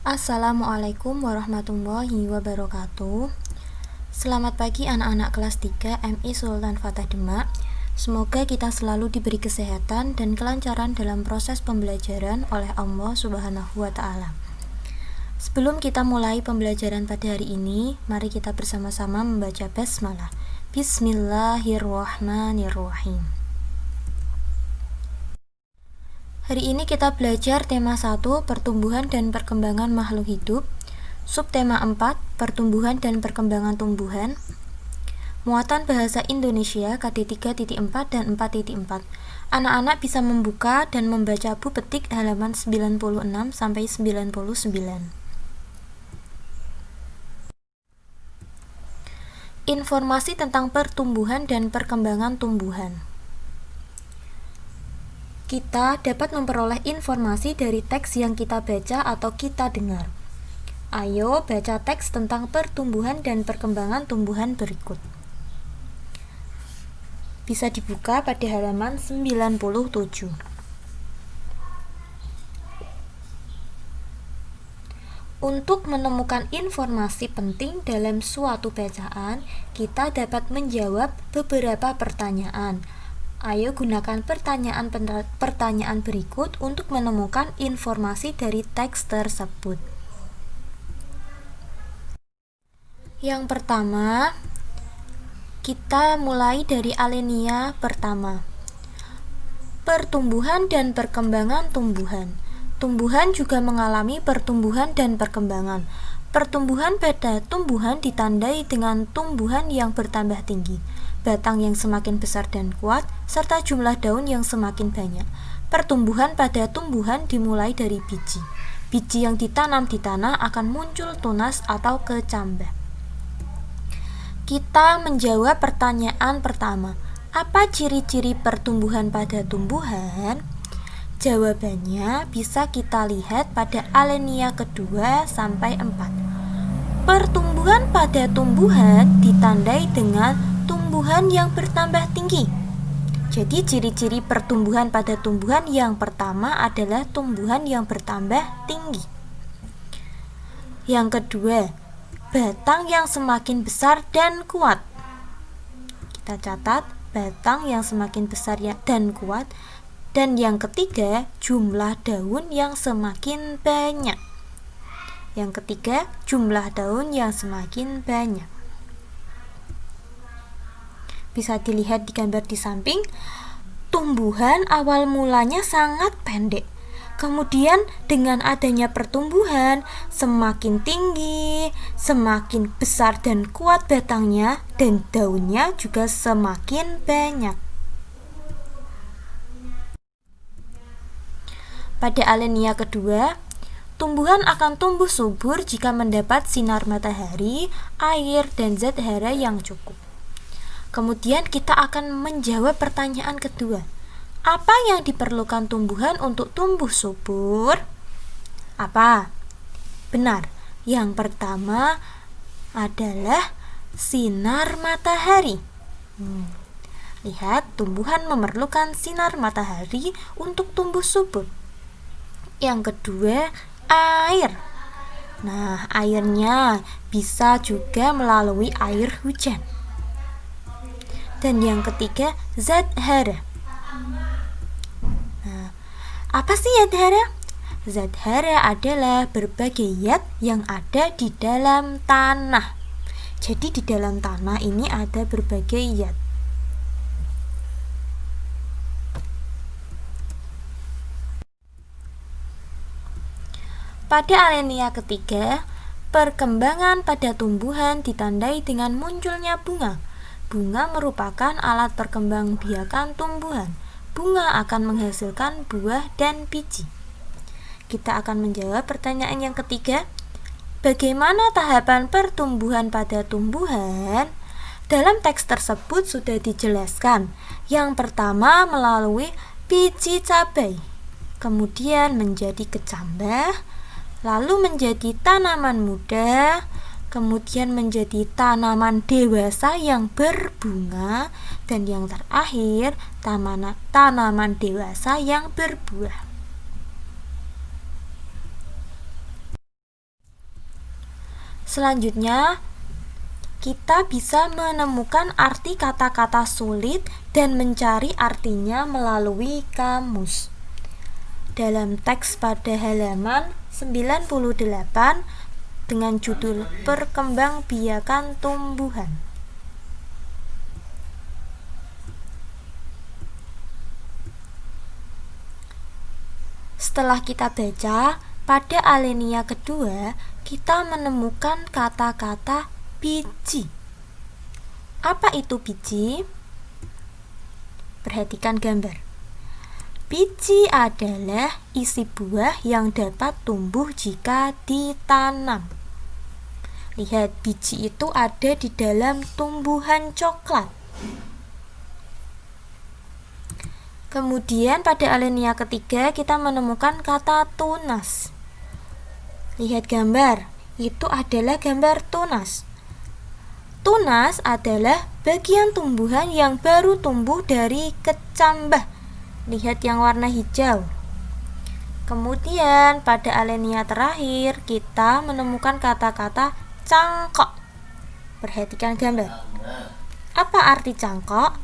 Assalamualaikum warahmatullahi wabarakatuh. Selamat pagi anak-anak kelas 3 MI Sultan Fatah Demak. Semoga kita selalu diberi kesehatan dan kelancaran dalam proses pembelajaran oleh Allah Subhanahu wa Ta'ala. Sebelum kita mulai pembelajaran pada hari ini, mari kita bersama-sama membaca basmalah. Bismillahirrahmanirrahim. Hari ini kita belajar tema 1, pertumbuhan dan perkembangan makhluk hidup. Subtema 4, pertumbuhan dan perkembangan tumbuhan. Muatan bahasa Indonesia KD 3.4 dan 4.4. Anak-anak bisa membuka dan membaca buku petik halaman 96 sampai 99. Informasi tentang pertumbuhan dan perkembangan tumbuhan. Kita dapat memperoleh informasi dari teks yang kita baca atau kita dengar. Ayo baca teks tentang pertumbuhan dan perkembangan tumbuhan berikut. Bisa dibuka pada halaman 97. Untuk menemukan informasi penting dalam suatu bacaan, kita dapat menjawab beberapa pertanyaan. Ayo gunakan pertanyaan berikut untuk menemukan informasi dari teks tersebut. Yang pertama, kita mulai dari alinea pertama. Pertumbuhan dan perkembangan tumbuhan. Tumbuhan juga mengalami pertumbuhan dan perkembangan. Pertumbuhan pada tumbuhan ditandai dengan tumbuhan yang bertambah tinggi, batang yang semakin besar dan kuat, serta jumlah daun yang semakin banyak. Pertumbuhan pada tumbuhan dimulai dari biji. Biji yang ditanam di tanah akan muncul tunas atau kecambah. Kita menjawab pertanyaan pertama. Apa ciri-ciri pertumbuhan pada tumbuhan? Jawabannya bisa kita lihat pada alinea kedua sampai 4. Pertumbuhan pada tumbuhan ditandai dengan tumbuhan yang bertambah tinggi. Jadi ciri-ciri pertumbuhan pada tumbuhan yang pertama adalah tumbuhan yang bertambah tinggi. Yang kedua, batang yang semakin besar dan kuat. Kita catat batang yang semakin besar dan kuat. Dan yang ketiga, jumlah daun yang semakin banyak. Yang ketiga, jumlah daun yang semakin banyak. Bisa dilihat di gambar di samping, tumbuhan awal mulanya sangat pendek. Kemudian dengan adanya pertumbuhan semakin tinggi, semakin besar dan kuat batangnya, dan daunnya juga semakin banyak. Pada alinea kedua, tumbuhan akan tumbuh subur jika mendapat sinar matahari, air, dan zat hara yang cukup. Kemudian kita akan menjawab pertanyaan kedua. Apa yang diperlukan tumbuhan untuk tumbuh subur? Apa? Benar. Yang pertama adalah sinar matahari. Lihat, tumbuhan memerlukan sinar matahari untuk tumbuh subur. Yang kedua, air. Nah, airnya bisa juga melalui air hujan. Dan yang ketiga, zat hara. Nah, apa sih zat hara? Zat hara adalah berbagai zat yang ada di dalam tanah. Jadi di dalam tanah ini ada berbagai zat. Pada alinea ketiga, perkembangan pada tumbuhan ditandai dengan munculnya bunga. Bunga merupakan alat perkembangbiakan tumbuhan. Bunga akan menghasilkan buah dan biji. Kita akan menjawab pertanyaan yang ketiga. Bagaimana tahapan pertumbuhan pada tumbuhan? Dalam teks tersebut sudah dijelaskan. Yang pertama melalui biji cabai, kemudian menjadi kecambah, lalu menjadi tanaman muda, kemudian menjadi tanaman dewasa yang berbunga, dan yang terakhir tanaman dewasa yang berbuah. Selanjutnya, kita bisa menemukan arti kata-kata sulit dan mencari artinya melalui kamus. Dalam teks pada halaman 98 dengan judul Perkembangbiakan Tumbuhan. Setelah kita baca, pada alinea kedua, kita menemukan kata-kata biji. Apa itu biji? Perhatikan gambar. Biji adalah isi buah yang dapat tumbuh jika ditanam. Lihat, biji itu ada di dalam tumbuhan coklat. Kemudian pada alinea ketiga kita menemukan kata tunas. Lihat gambar, itu adalah gambar tunas. Tunas adalah bagian tumbuhan yang baru tumbuh dari kecambah. Lihat yang warna hijau. Kemudian pada alinea terakhir kita menemukan kata-kata cangkok. Perhatikan gambar. Apa arti cangkok?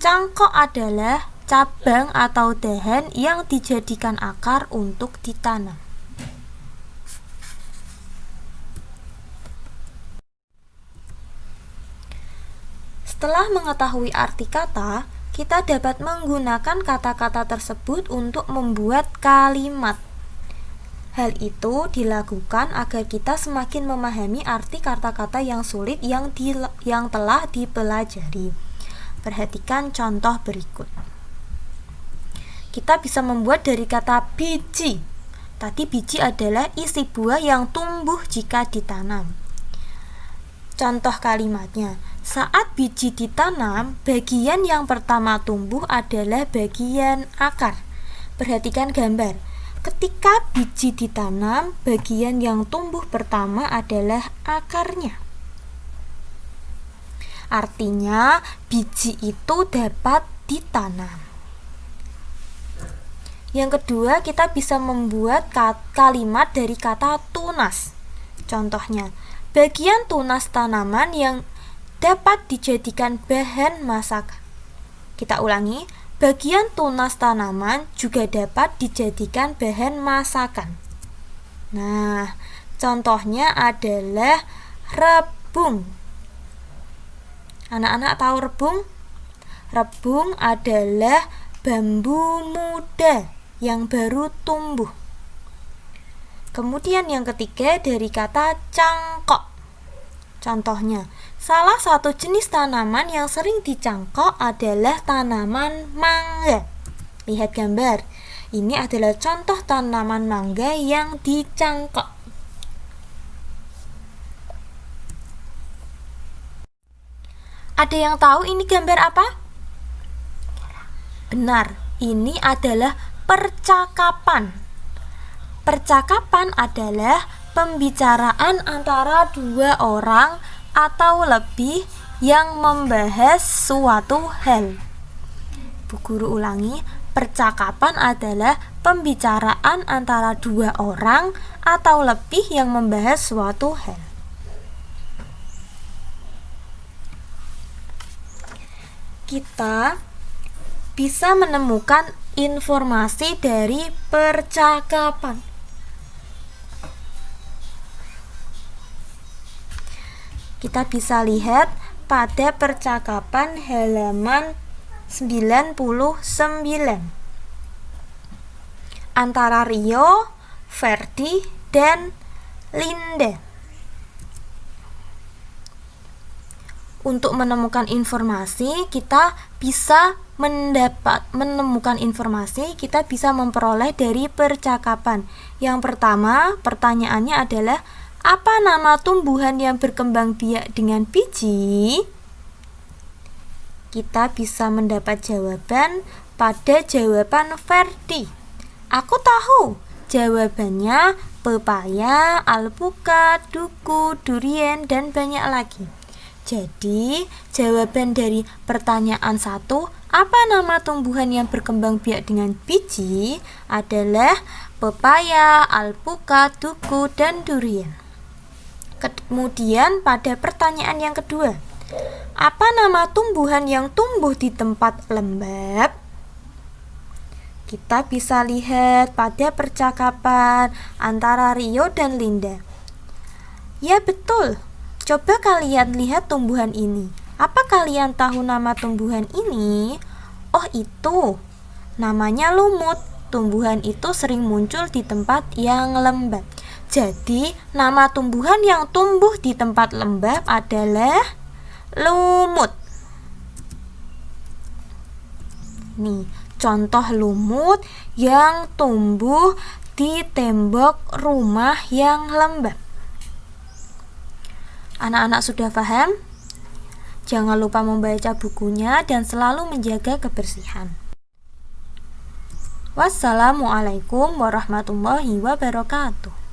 Cangkok adalah cabang atau dahan yang dijadikan akar untuk ditanam. Setelah mengetahui arti kata, kita dapat menggunakan kata-kata tersebut untuk membuat kalimat. Hal itu dilakukan agar kita semakin memahami arti kata-kata yang sulit yang telah dipelajari. Perhatikan contoh berikut. Kita bisa membuat dari kata biji. Tadi biji adalah isi buah yang tumbuh jika ditanam. Contoh kalimatnya, saat biji ditanam, bagian yang pertama tumbuh adalah bagian akar. Perhatikan gambar. Ketika biji ditanam, bagian yang tumbuh pertama adalah akarnya. Artinya, biji itu dapat ditanam. Yang kedua, kita bisa membuat kalimat dari kata tunas. Contohnya, bagian tunas tanaman yang dapat dijadikan bahan masakan. Kita ulangi, bagian tunas tanaman juga dapat dijadikan bahan masakan. Nah, contohnya adalah rebung. Anak-anak tahu rebung? Rebung adalah bambu muda yang baru tumbuh. Kemudian yang ketiga dari kata cangkok. Contohnya, salah satu jenis tanaman yang sering dicangkok adalah tanaman mangga. Lihat gambar. Ini adalah contoh tanaman mangga yang dicangkok. Ada yang tahu ini gambar apa? Benar, ini adalah percakapan. Percakapan adalah pembicaraan antara dua orang atau lebih yang membahas suatu hal. Bu Guru ulangi, percakapan adalah pembicaraan antara dua orang atau lebih yang membahas suatu hal. Kita bisa menemukan informasi dari percakapan. Kita bisa lihat pada percakapan halaman 99 antara Rio, Ferdi, dan Linda. Untuk menemukan informasi, kita bisa menemukan informasi, kita bisa memperoleh dari percakapan. Yang pertama, pertanyaannya adalah, apa nama tumbuhan yang berkembang biak dengan biji? Kita bisa mendapat jawaban pada jawaban Ferdi. Aku tahu. Jawabannya pepaya, alpukat, duku, durian, dan banyak lagi. Jadi, jawaban dari pertanyaan 1, apa nama tumbuhan yang berkembang biak dengan biji, adalah pepaya, alpukat, duku, dan durian. Kemudian pada pertanyaan yang kedua, apa nama tumbuhan yang tumbuh di tempat lembab? Kita bisa lihat pada percakapan antara Rio dan Linda. Ya betul, coba kalian lihat tumbuhan ini. Apa kalian tahu nama tumbuhan ini? Oh itu, namanya lumut. Tumbuhan itu sering muncul di tempat yang lembab. Jadi, nama tumbuhan yang tumbuh di tempat lembab adalah lumut. Nih, contoh lumut yang tumbuh di tembok rumah yang lembab. Anak-anak sudah paham? Jangan lupa membaca bukunya dan selalu menjaga kebersihan. Wassalamualaikum warahmatullahi wabarakatuh.